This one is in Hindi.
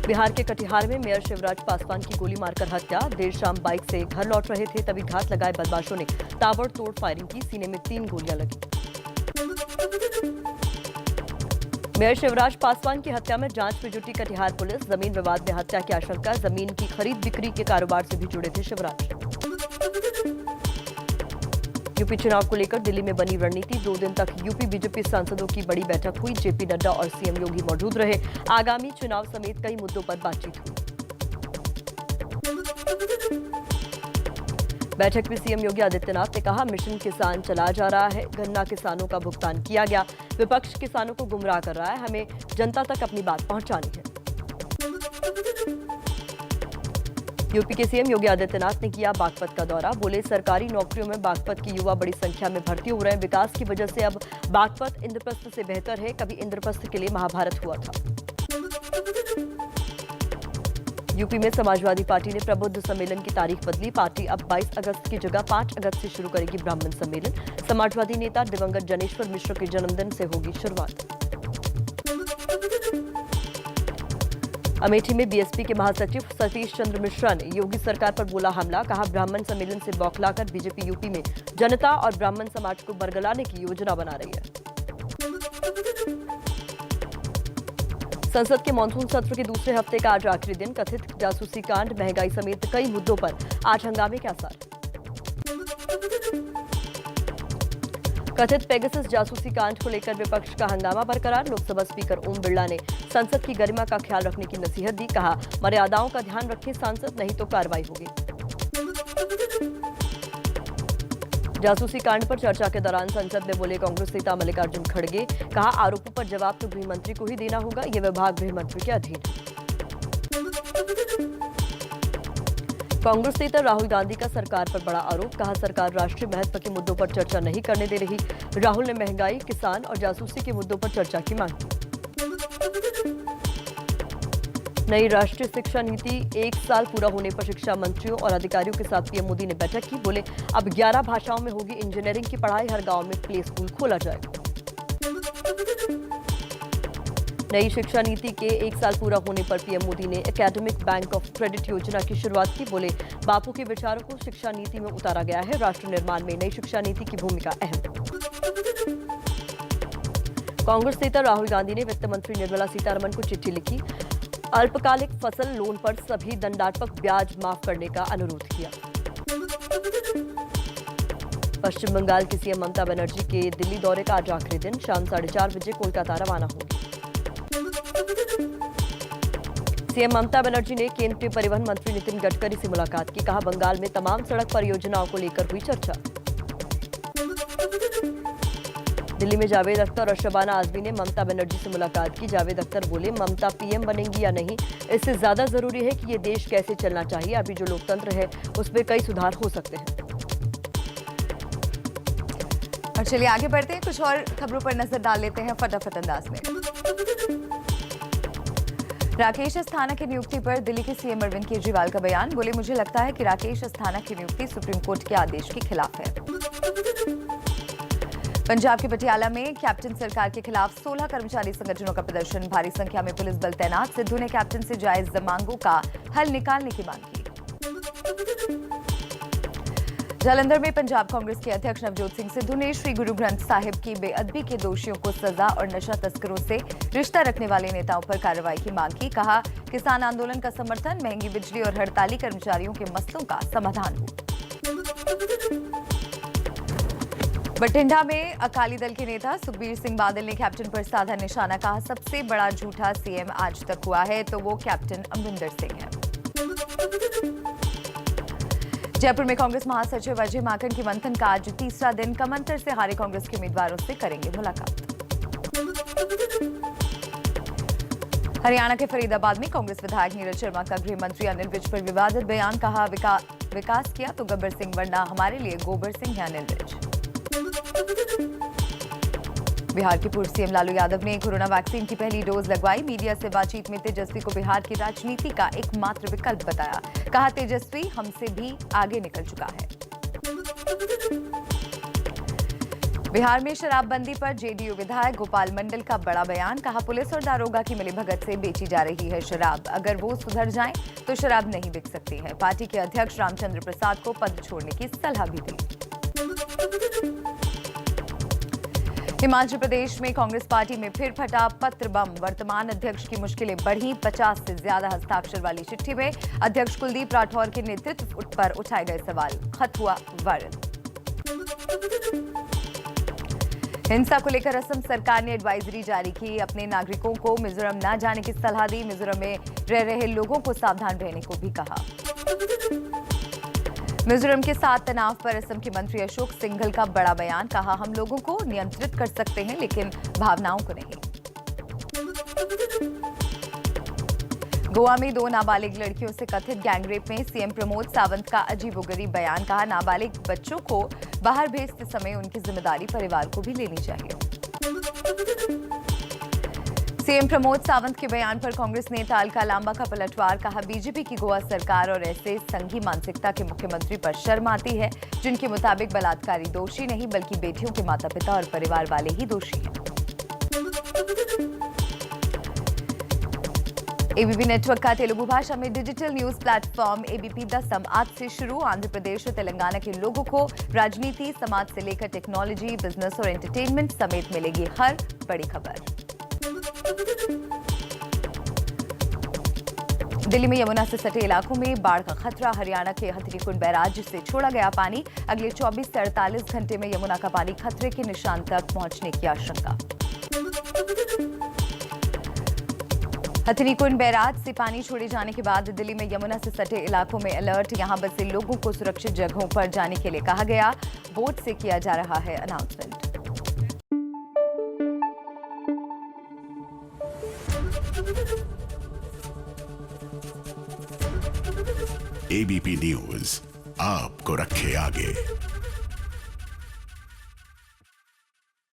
बिहार के कटिहार में मेयर शिवराज पासवान की गोली मारकर हत्या। देर शाम बाइक से घर लौट रहे थे, तभी घात लगाए बदमाशों ने ताबड़तोड़ फायरिंग की। सीने में 3 गोलियां लगी। मेयर शिवराज पासवान की हत्या में जांच में जुटी कटिहार पुलिस। जमीन विवाद में हत्या की आशंका। जमीन की खरीद बिक्री के कारोबार से भी जुड़े थे शिवराज। यूपी चुनाव को लेकर दिल्ली में बनी रणनीति। 2 दिन तक यूपी बीजेपी सांसदों की बड़ी बैठक हुई। जेपी नड्डा और सीएम योगी मौजूद रहे। आगामी चुनाव समेत कई मुद्दों पर बातचीत हुई। बैठक में सीएम योगी आदित्यनाथ ने कहा, मिशन किसान चला जा रहा है, गन्ना किसानों का भुगतान किया गया। विपक्ष किसानों को गुमराह कर रहा है, हमें जनता तक अपनी बात पहुंचानी है। यूपी के सीएम योगी आदित्यनाथ ने किया बागपत का दौरा। बोले, सरकारी नौकरियों में बागपत के युवा बड़ी संख्या में भर्ती हो रहे हैं। विकास की वजह से अब बागपत इंद्रप्रस्थ से बेहतर है। कभी इंद्रप्रस्थ के लिए महाभारत हुआ था। यूपी में समाजवादी पार्टी ने प्रबुद्ध सम्मेलन की तारीख बदली। पार्टी अब 22 अगस्त की जगह 5 अगस्त से शुरू करेगी ब्राह्मण सम्मेलन। समाजवादी नेता दिवंगत जनेश्वर मिश्र के जन्मदिन से होगी शुरुआत। अमेठी में बीएसपी के महासचिव सतीश चंद्र मिश्रा ने योगी सरकार पर बोला हमला। कहा, ब्राह्मण सम्मेलन से बौखलाकर बीजेपी यूपी में जनता और ब्राह्मण समाज को बरगलाने की योजना बना रही है। संसद के मॉनसून सत्र के दूसरे हफ्ते का आज आखिरी दिन। कथित जासूसी कांड, महंगाई समेत कई मुद्दों पर आज हंगामे के आसार। कथित पेगासस जासूसी कांड को लेकर विपक्ष का हंगामा बरकरार। लोकसभा स्पीकर ओम बिरला ने संसद की गरिमा का ख्याल रखने की नसीहत दी। कहा, मर्यादाओं का ध्यान रखें सांसद, नहीं तो कार्रवाई होगी। जासूसी कांड पर चर्चा के दौरान संसद में बोले कांग्रेस नेता मल्लिकार्जुन खड़गे। कहा, आरोपों पर जवाब तो गृह मंत्री को ही देना होगा, यह विभाग गृह मंत्री के अधीन है। कांग्रेस नेता राहुल गांधी का सरकार पर बड़ा आरोप। कहा, सरकार राष्ट्रीय महत्व के मुद्दों पर चर्चा नहीं करने दे रही। राहुल ने महंगाई, किसान और जासूसी के मुद्दों पर चर्चा की मांग की। नई राष्ट्रीय शिक्षा नीति 1 साल पूरा होने पर शिक्षा मंत्रियों और अधिकारियों के साथ पीएम मोदी ने बैठक की। बोले, अब 11 भाषाओं में होगी इंजीनियरिंग की पढ़ाई। हर गांव में प्ले स्कूल खोला जाएगा। नई शिक्षा नीति के 1 साल पूरा होने पर पीएम मोदी ने एकेडमिक बैंक ऑफ क्रेडिट योजना की शुरुआत की। बोले, बापू के विचारों को शिक्षा नीति में उतारा गया है। राष्ट्र निर्माण में नई शिक्षा नीति की भूमिका अहम। कांग्रेस नेता राहुल गांधी ने वित्त मंत्री निर्मला सीतारमण को चिट्ठी लिखी। अल्पकालिक फसल लोन पर सभी दंडात्मक ब्याज माफ करने का अनुरोध किया। पश्चिम बंगाल की सीएम ममता बनर्जी के दिल्ली दौरे का आज आखिरी दिन। शाम 4:30 बजे कोलकाता रवाना होगी। सीएम ममता बनर्जी ने केंद्रीय परिवहन मंत्री नितिन गडकरी से मुलाकात की। कहा, बंगाल में तमाम सड़क परियोजनाओं को लेकर हुई चर्चा। दिल्ली में जावेद अख्तर और शबाना आजमी ने ममता बनर्जी से मुलाकात की। जावेद अख्तर बोले, ममता पीएम बनेंगी या नहीं, इससे ज्यादा जरूरी है कि ये देश कैसे चलना चाहिए। अभी जो लोकतंत्र है उसमें कई सुधार हो सकते हैं। और चलिए आगे बढ़ते हैं, कुछ और खबरों पर नजर डाल लेते हैं फटाफट अंदाज में। राकेश अस्थाना की नियुक्ति पर दिल्ली के सीएम अरविंद केजरीवाल का बयान। बोले, मुझे लगता है कि राकेश अस्थाना की नियुक्ति सुप्रीम कोर्ट के आदेश के खिलाफ है। पंजाब के पटियाला में कैप्टन सरकार के खिलाफ 16 कर्मचारी संगठनों का प्रदर्शन। भारी संख्या में पुलिस बल तैनात। सिद्धू ने कैप्टन से जायज मांगों का हल निकालने की मांग की। जालंधर में पंजाब कांग्रेस के अध्यक्ष नवजोत सिंह सिद्धू ने श्री गुरु ग्रंथ साहिब की बेअदबी के दोषियों को सजा और नशा तस्करों से रिश्ता रखने वाले नेताओं पर कार्रवाई की मांग की। कहा, किसान आंदोलन का समर्थन, महंगी बिजली और हड़ताली कर्मचारियों के मसलों का समाधान हो। बठिंडा में अकाली दल के नेता सुखबीर सिंह बादल ने कैप्टन पर साधा निशाना। कहा, सबसे बड़ा झूठा सीएम आज तक हुआ है तो वो कैप्टन अमरिंदर सिंह है। जयपुर में कांग्रेस महासचिव अजय माकन की मंथन का आज तीसरा दिन। कमंतर से हारे कांग्रेस के उम्मीदवारों से करेंगे मुलाकात। हरियाणा के फरीदाबाद में कांग्रेस विधायक नीरज शर्मा का गृह मंत्री अनिल विज पर विवादित बयान। कहा, विकास किया तो गब्बर सिंह, वरना हमारे लिए गोबर सिंह है अनिल विज। बिहार के पूर्व सीएम लालू यादव ने कोरोना वैक्सीन की पहली डोज लगवाई। मीडिया से बातचीत में तेजस्वी को बिहार की राजनीति का एकमात्र विकल्प बताया। कहा, तेजस्वी हमसे भी आगे निकल चुका है। बिहार में शराबबंदी पर जेडीयू विधायक गोपाल मंडल का बड़ा बयान। कहा, पुलिस और दारोगा की मिलीभगत से बेची जा रही है शराब। अगर वो सुधर जाएं तो शराब नहीं बिक सकती है। पार्टी के अध्यक्ष रामचंद्र प्रसाद को पद छोड़ने की सलाह भी दी। हिमाचल प्रदेश में कांग्रेस पार्टी में फिर फटा पत्र बम। वर्तमान अध्यक्ष की मुश्किलें बढ़ी। 50 से ज्यादा हस्ताक्षर वाली चिट्ठी में अध्यक्ष कुलदीप राठौर के नेतृत्व पर उठाए गए सवाल। खत हुआ वायरल। हिंसा को लेकर असम सरकार ने एडवाइजरी जारी की। अपने नागरिकों को मिजोरम न जाने की सलाह दी। मिजोरम में रह रहे लोगों को सावधान रहने को भी कहा। मिजोरम के साथ तनाव पर असम के मंत्री अशोक सिंघल का बड़ा बयान। कहा, हम लोगों को नियंत्रित कर सकते हैं लेकिन भावनाओं को नहीं। गोवा में 2 नाबालिग लड़कियों से कथित गैंगरेप में सीएम प्रमोद सावंत का अजीबोगरीब बयान। कहा, नाबालिग बच्चों को बाहर भेजते समय उनकी जिम्मेदारी परिवार को भी लेनी चाहिए। सीएम प्रमोद सावंत के बयान पर कांग्रेस नेता अलका लांबा का पलटवार। कहा, बीजेपी की गोवा सरकार और ऐसे संघी मानसिकता के मुख्यमंत्री पर शर्म आती है, जिनके मुताबिक बलात्कारी दोषी नहीं बल्कि बेटियों के माता पिता और परिवार वाले ही दोषी हैं। एबीपी नेटवर्क का तेलुगु भाषा में डिजिटल न्यूज प्लेटफॉर्म एबीपी दसम आज से शुरू। आंध्र प्रदेश और तेलंगाना के लोगों को राजनीति, समाज से लेकर टेक्नोलॉजी, बिजनेस और एंटरटेनमेंट समेत मिलेगी हर बड़ी खबर। दिल्ली में यमुना से सटे इलाकों में बाढ़ का खतरा। हरियाणा के हथनीकुंड बैराज से छोड़ा गया पानी। अगले 24 से 48 घंटे में यमुना का पानी खतरे के निशान तक पहुंचने की आशंका। हथनीकुंड बैराज से पानी छोड़े जाने के बाद दिल्ली में यमुना से सटे इलाकों में अलर्ट। यहां बसे लोगों को सुरक्षित जगहों पर जाने के लिए कहा गया। बोट से किया जा रहा है अनाउंसमेंट। एबीपी न्यूज आपको रखे आगे।